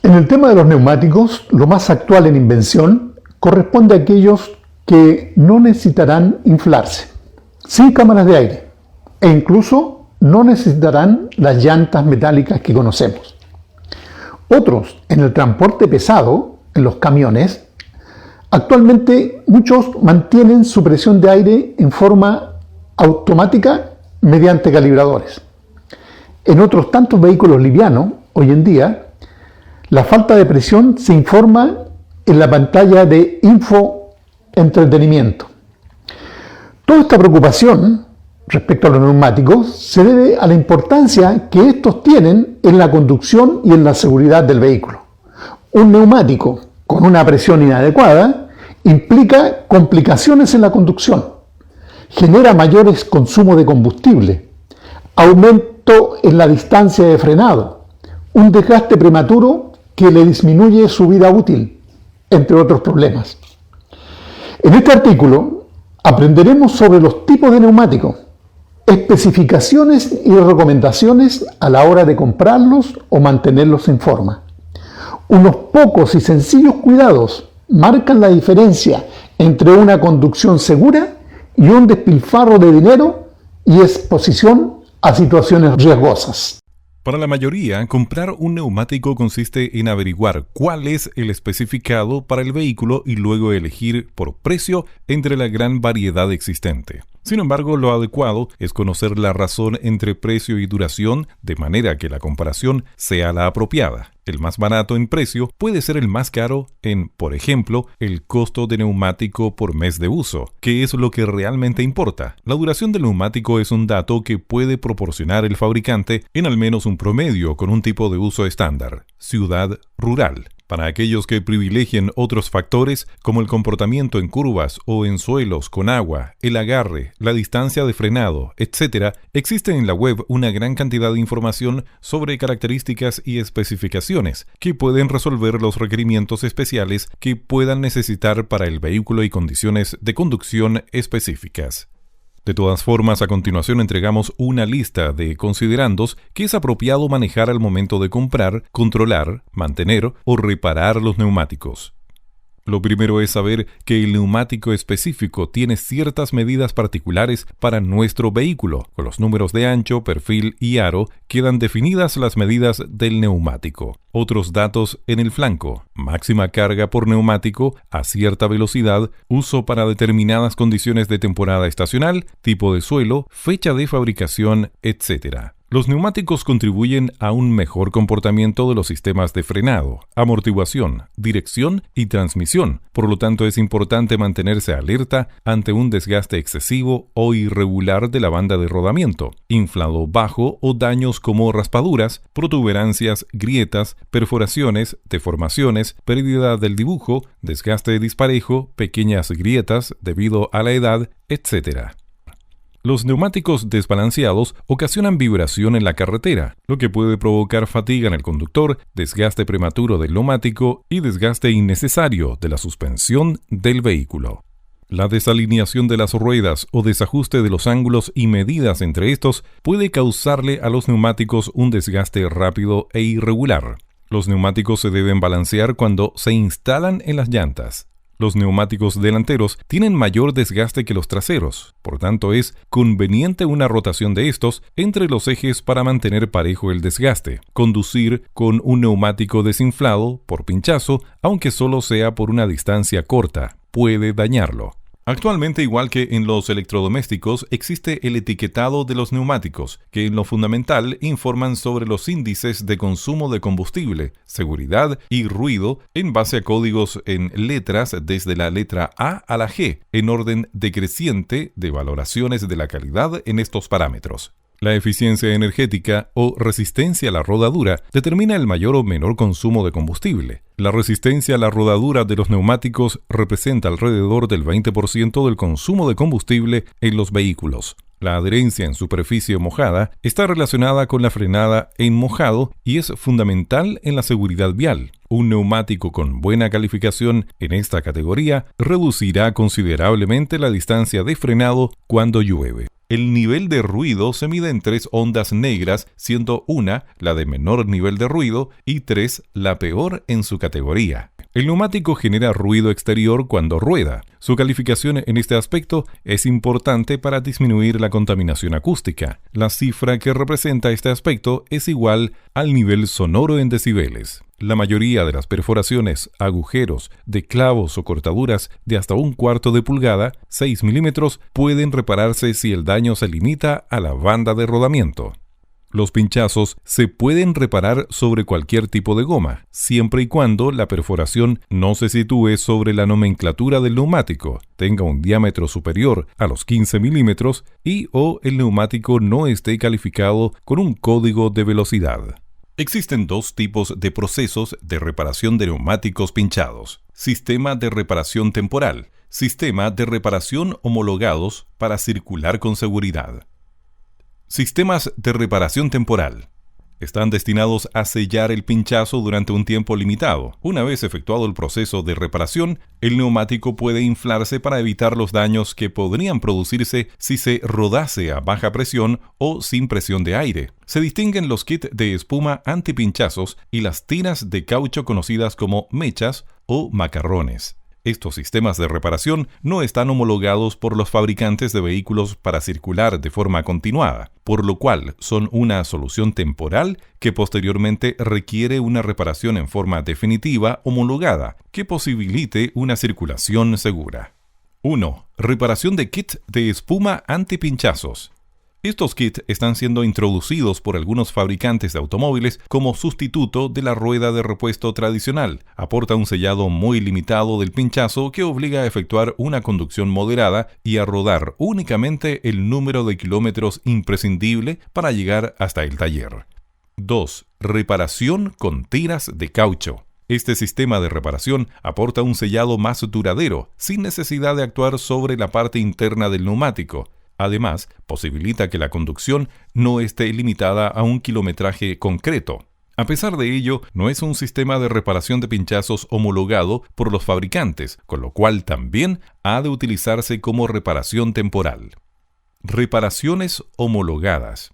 En el tema de los neumáticos, lo más actual en invención corresponde a aquellos que no necesitarán inflarse, sin cámaras de aire, e incluso no necesitarán las llantas metálicas que conocemos. Otros, en el transporte pesado, en los camiones, actualmente muchos mantienen su presión de aire en forma automática mediante calibradores. En otros tantos vehículos livianos, hoy en día, la falta de presión se informa en la pantalla de infoentretenimiento. Toda esta preocupación respecto a los neumáticos se debe a la importancia que estos tienen en la conducción y en la seguridad del vehículo. Un neumático con una presión inadecuada implica complicaciones en la conducción, genera mayores consumos de combustible, aumento en la distancia de frenado, un desgaste prematuro que le disminuye su vida útil, entre otros problemas. En este artículo aprenderemos sobre los tipos de neumáticos, especificaciones y recomendaciones a la hora de comprarlos o mantenerlos en forma. Unos pocos y sencillos cuidados marcan la diferencia entre una conducción segura y un despilfarro de dinero y exposición a situaciones riesgosas. Para la mayoría, comprar un neumático consiste en averiguar cuál es el especificado para el vehículo y luego elegir por precio entre la gran variedad existente. Sin embargo, lo adecuado es conocer la razón entre precio y duración de manera que la comparación sea la apropiada. El más barato en precio puede ser el más caro en, por ejemplo, el costo de neumático por mes de uso, que es lo que realmente importa. La duración del neumático es un dato que puede proporcionar el fabricante en al menos un promedio con un tipo de uso estándar, ciudad, rural. Para aquellos que privilegien otros factores como el comportamiento en curvas o en suelos con agua, el agarre, la distancia de frenado, etc., existe en la web una gran cantidad de información sobre características y especificaciones que pueden resolver los requerimientos especiales que puedan necesitar para el vehículo y condiciones de conducción específicas. De todas formas, a continuación entregamos una lista de considerandos que es apropiado manejar al momento de comprar, controlar, mantener o reparar los neumáticos. Lo primero es saber que el neumático específico tiene ciertas medidas particulares para nuestro vehículo. Con los números de ancho, perfil y aro quedan definidas las medidas del neumático. Otros datos en el flanco: máxima carga por neumático a cierta velocidad, uso para determinadas condiciones de temporada estacional, tipo de suelo, fecha de fabricación, etc. Los neumáticos contribuyen a un mejor comportamiento de los sistemas de frenado, amortiguación, dirección y transmisión. Por lo tanto, es importante mantenerse alerta ante un desgaste excesivo o irregular de la banda de rodamiento, inflado bajo o daños como raspaduras, protuberancias, grietas, perforaciones, deformaciones, pérdida del dibujo, desgaste disparejo, pequeñas grietas debido a la edad, etc. Los neumáticos desbalanceados ocasionan vibración en la carretera, lo que puede provocar fatiga en el conductor, desgaste prematuro del neumático y desgaste innecesario de la suspensión del vehículo. La desalineación de las ruedas o desajuste de los ángulos y medidas entre estos puede causarle a los neumáticos un desgaste rápido e irregular. Los neumáticos se deben balancear cuando se instalan en las llantas. Los neumáticos delanteros tienen mayor desgaste que los traseros, por tanto es conveniente una rotación de estos entre los ejes para mantener parejo el desgaste. Conducir con un neumático desinflado por pinchazo, aunque solo sea por una distancia corta, puede dañarlo. Actualmente, igual que en los electrodomésticos, existe el etiquetado de los neumáticos, que en lo fundamental informan sobre los índices de consumo de combustible, seguridad y ruido en base a códigos en letras desde la letra A a la G, en orden decreciente de valoraciones de la calidad en estos parámetros. La eficiencia energética o resistencia a la rodadura determina el mayor o menor consumo de combustible. La resistencia a la rodadura de los neumáticos representa alrededor del 20% del consumo de combustible en los vehículos. La adherencia en superficie mojada está relacionada con la frenada en mojado y es fundamental en la seguridad vial. Un neumático con buena calificación en esta categoría reducirá considerablemente la distancia de frenado cuando llueve. el nivel de ruido se mide en 3 ondas negras, siendo una la de menor nivel de ruido y 3 la peor en su categoría. El neumático genera ruido exterior cuando rueda. Su calificación en este aspecto es importante para disminuir la contaminación acústica. La cifra que representa este aspecto es igual al nivel sonoro en decibeles. La mayoría de las perforaciones, agujeros de clavos o cortaduras de hasta 1/4 de pulgada, 6 milímetros, pueden repararse si el daño se limita a la banda de rodamiento. Los pinchazos se pueden reparar sobre cualquier tipo de goma, siempre y cuando la perforación no se sitúe sobre la nomenclatura del neumático, tenga un diámetro superior a los 15 milímetros o el neumático no esté calificado con un código de velocidad. Existen 2 tipos de procesos de reparación de neumáticos pinchados: sistema de reparación temporal, sistema de reparación homologados para circular con seguridad. Sistemas de reparación temporal. Están destinados a sellar el pinchazo durante un tiempo limitado. Una vez efectuado el proceso de reparación, el neumático puede inflarse para evitar los daños que podrían producirse si se rodase a baja presión o sin presión de aire. Se distinguen los kits de espuma antipinchazos y las tiras de caucho conocidas como mechas o macarrones. Estos sistemas de reparación no están homologados por los fabricantes de vehículos para circular de forma continuada, por lo cual son una solución temporal que posteriormente requiere una reparación en forma definitiva homologada que posibilite una circulación segura. 1. Reparación de kit de espuma antipinchazos. Estos kits están siendo introducidos por algunos fabricantes de automóviles como sustituto de la rueda de repuesto tradicional. Aporta un sellado muy limitado del pinchazo que obliga a efectuar una conducción moderada y a rodar únicamente el número de kilómetros imprescindible para llegar hasta el taller. 2. Reparación con tiras de caucho. Este sistema de reparación aporta un sellado más duradero, sin necesidad de actuar sobre la parte interna del neumático. Además, posibilita que la conducción no esté limitada a un kilometraje concreto. A pesar de ello, no es un sistema de reparación de pinchazos homologado por los fabricantes, con lo cual también ha de utilizarse como reparación temporal. Reparaciones homologadas.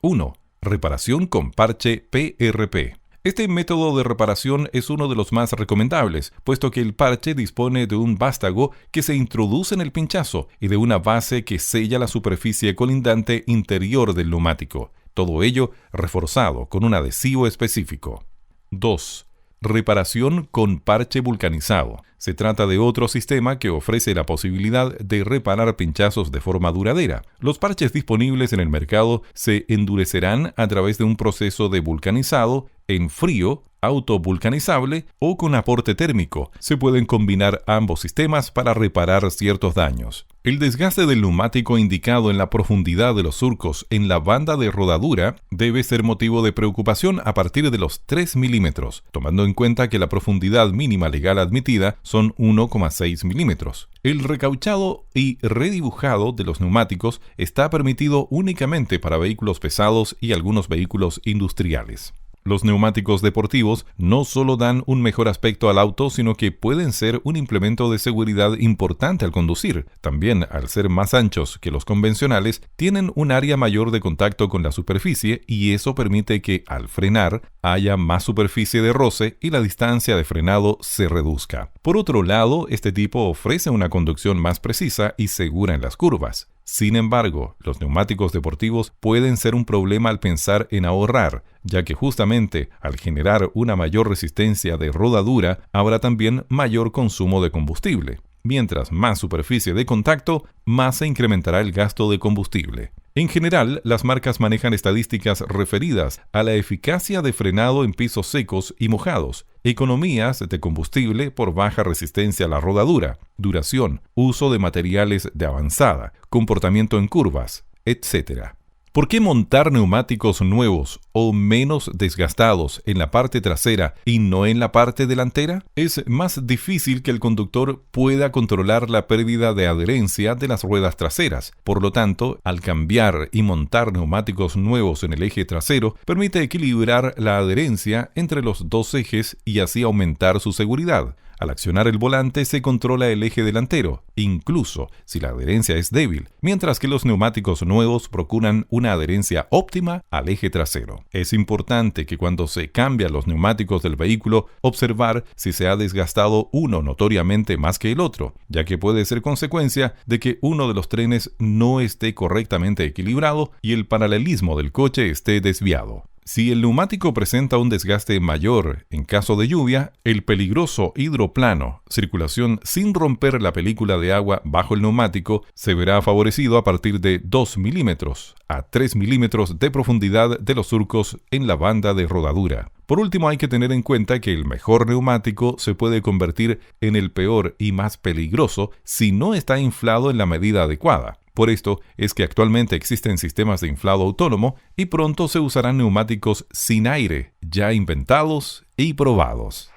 1. Reparación con parche PRP. Este método de reparación es uno de los más recomendables, puesto que el parche dispone de un vástago que se introduce en el pinchazo y de una base que sella la superficie colindante interior del neumático, todo ello reforzado con un adhesivo específico. 2. Reparación con parche vulcanizado. Se trata de otro sistema que ofrece la posibilidad de reparar pinchazos de forma duradera. Los parches disponibles en el mercado se endurecerán a través de un proceso de vulcanizado en frío, autovulcanizable o con aporte térmico. Se pueden combinar ambos sistemas para reparar ciertos daños. El desgaste del neumático indicado en la profundidad de los surcos en la banda de rodadura debe ser motivo de preocupación a partir de los 3 milímetros, tomando en cuenta que la profundidad mínima legal admitida son 1,6 milímetros. El recauchado y redibujado de los neumáticos está permitido únicamente para vehículos pesados y algunos vehículos industriales. Los neumáticos deportivos no solo dan un mejor aspecto al auto, sino que pueden ser un implemento de seguridad importante al conducir. También, al ser más anchos que los convencionales, tienen un área mayor de contacto con la superficie y eso permite que, al frenar, haya más superficie de roce y la distancia de frenado se reduzca. Por otro lado, este tipo ofrece una conducción más precisa y segura en las curvas. Sin embargo, los neumáticos deportivos pueden ser un problema al pensar en ahorrar, ya que justamente al generar una mayor resistencia de rodadura, habrá también mayor consumo de combustible. Mientras más superficie de contacto, más se incrementará el gasto de combustible. En general, las marcas manejan estadísticas referidas a la eficacia de frenado en pisos secos y mojados, economías de combustible por baja resistencia a la rodadura, duración, uso de materiales de avanzada, comportamiento en curvas, etc. ¿Por qué montar neumáticos nuevos o menos desgastados en la parte trasera y no en la parte delantera? Es más difícil que el conductor pueda controlar la pérdida de adherencia de las ruedas traseras. Por lo tanto, al cambiar y montar neumáticos nuevos en el eje trasero, permite equilibrar la adherencia entre los dos ejes y así aumentar su seguridad. Al accionar el volante se controla el eje delantero, incluso si la adherencia es débil, mientras que los neumáticos nuevos procuran una adherencia óptima al eje trasero. Es importante que cuando se cambian los neumáticos del vehículo, observar si se ha desgastado uno notoriamente más que el otro, ya que puede ser consecuencia de que uno de los trenes no esté correctamente equilibrado y el paralelismo del coche esté desviado. Si el neumático presenta un desgaste mayor en caso de lluvia, el peligroso hidroplano, circulación sin romper la película de agua bajo el neumático, se verá favorecido a partir de 2 milímetros a 3 milímetros de profundidad de los surcos en la banda de rodadura. Por último, hay que tener en cuenta que el mejor neumático se puede convertir en el peor y más peligroso si no está inflado en la medida adecuada. Por esto es que actualmente existen sistemas de inflado autónomo y pronto se usarán neumáticos sin aire, ya inventados y probados.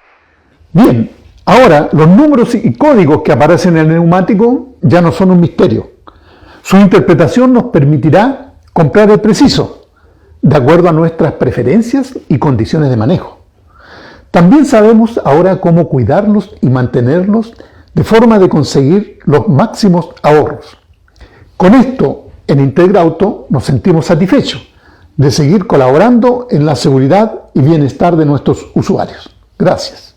Bien, ahora los números y códigos que aparecen en el neumático ya no son un misterio. Su interpretación nos permitirá comprar el preciso, de acuerdo a nuestras preferencias y condiciones de manejo. También sabemos ahora cómo cuidarlos y mantenerlos de forma de conseguir los máximos ahorros. Con esto, en Integrauto nos sentimos satisfechos de seguir colaborando en la seguridad y bienestar de nuestros usuarios. Gracias.